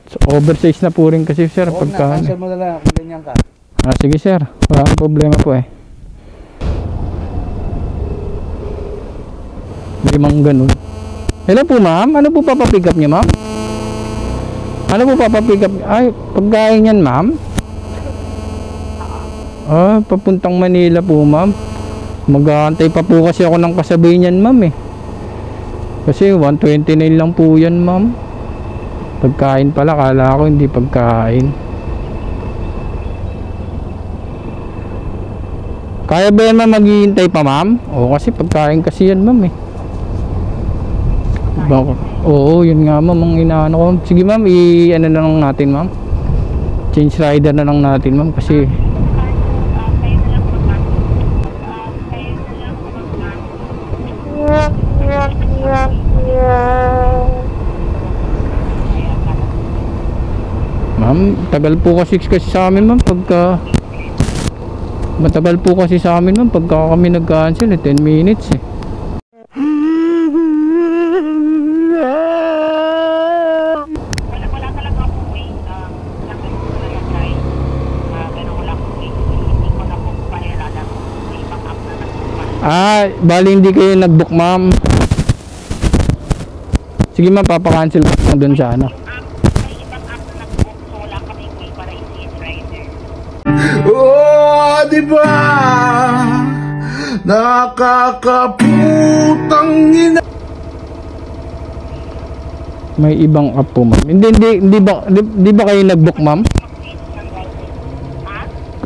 So, oversize na po rin kasi sir. Oo pagka na, cancel mo na lang kung ganyan ka. Sige sir, wala akong problema po eh. Limang ganun. Hello po ma'am, ano po papapick up niyo ma'am? Ano po papapick up? Ay, pagkain yan ma'am? Papuntang Manila po ma'am. Mag-aantay pa po kasi ako ng kasabay niyan ma'am eh. Kasi 129 lang po yan ma'am. Pagkain pala, kala ko hindi pagkain. Kaya ba yan ma'am maghihintay pa ma'am? Oo kasi pagkain kasi yan ma'am eh. Oo yun nga ma'am ang inaano ko. Sige ma'am, ano na lang natin ma'am. Change rider na lang natin ma'am kasi ma'am, tagal po kasi sa amin ma'am pagka matagal po kasi sa amin ma'am pagka kami nag-cancel 10 minutes eh. Wala talaga po eh. Hindi ko na po pairala po. May ibang app na nagpupan. Bali hindi kayo nag-book ma'am. Sige ma'am, papakancel ko lang dun sa ano. May ibang app na nag-book so wala kaming way para i-change rider. Oh, di ba? Nakakaputang ina. May ibang app po ma'am. Hindi ba kayo nag-book ma'am?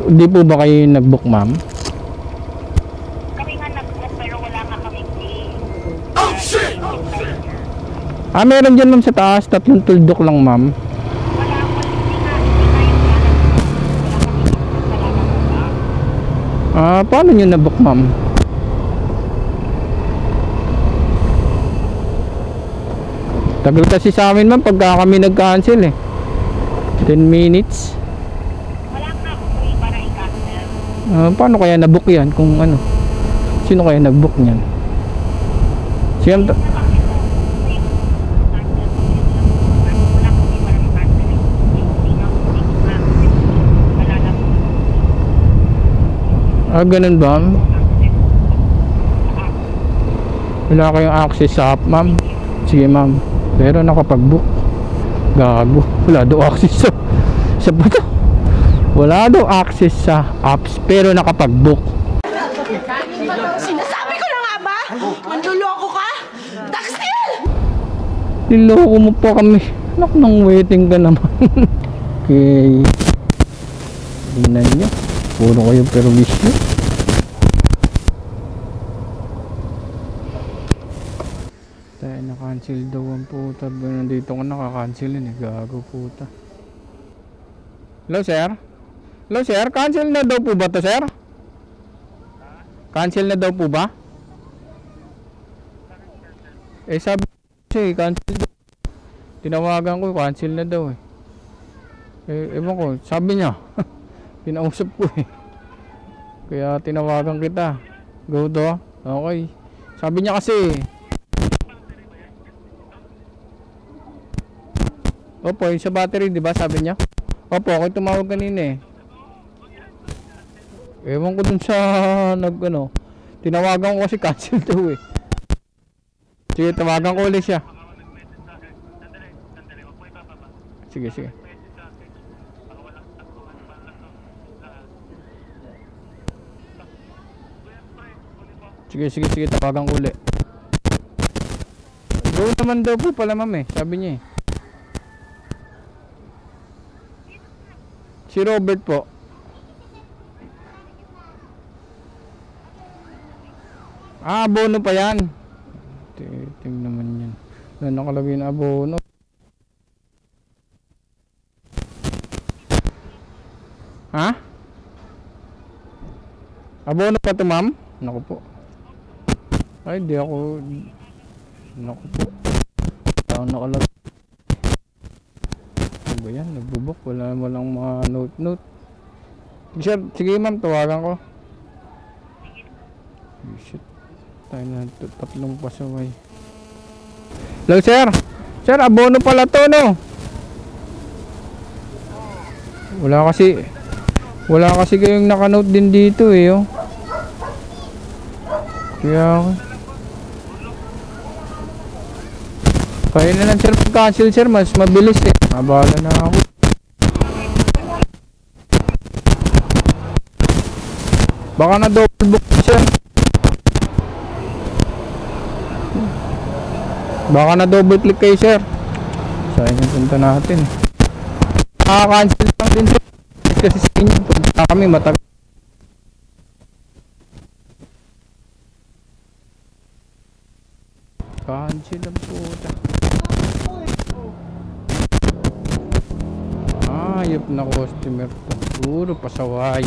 Hindi po ba kayo nag-book ma'am? Kami nga nag-book pero wala nga kaming way. Oh, shit! Meron dyan ma'am sa taas, 3 tuldok lang ma'am. Wala ko, hindi nga yung wala Paano nyo na-book ma'am? Tagal kasi sa amin ma'am pagka kami nag-cancel eh. 10 minutes. wala nga way para i-cancel. Paano kaya na-book yan kung ano? Sino kaya nag-book niyan? Siyempre. Ganun ba? Wala kayong access sa app ma'am? Sige ma'am, pero nakapag-book. Gago, wala daw access sa bato. Wala daw access sa apps pero nakapag-book. Sinasabi ko na nga ba? Manluloko ka? Taksil! Niloko mo pa kami. Anak ng waiting ka naman. Okay. Tingnan nyo. Puro kayo perwisyo. Tayo na-cancel daw ang puta. Nandito ko nakakancel eh. Gago puta. Hello sir? Hello sir? Cancel na daw po ba to sir? Cancel na daw po ba? Sabi kasi cancel daw. Tinawagan ko, cancel na daw eh. Ewan ko, sabi niya. Pinausap ko eh. Kaya tinawagan kita. Go to. Okay. Sabi niya kasi opo, yung sa battery, di ba sabi niya? Opo, ako tumawag kanina eh. Ewan ko dun sa tinawagan ko kasi cancel daw eh. Sige, tawagan ko ulit siya. Sige, sige. Sige, tawagan ko ulit. Go naman daw po pala ma'am eh, sabi niya eh. Si Robert po. Abono pa yan. Tingnan naman yan. Na nakalagay na abono. Ha? Abono pa to ma'am? Naku po. Ay di ako. Naku po. Tao nakalagay. Ano ba yan? Nagbubok. Walang mga note. Sige ma'am, tawagan ko. Shit. Tayo na tatlong pasaway. Hello sir. Sir, abono pala to no. Wala kasi kayong nakanote din dito eh, oh. Kaya na lang sir mag-cancel sir, mas mabilis eh. Abala na ako. Baka na double book sir. Baka na double click kayo sir. Sayang yung punta natin. Cancel lang din sir. Kasi sa inyo, punta kami matagal. Cancel ang puta. Ayop na customer to. Puro pasaway.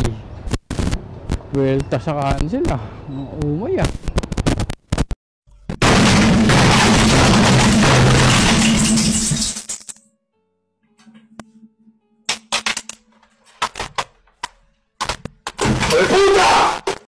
Welta sa cancel ah. Umay ah. Ay,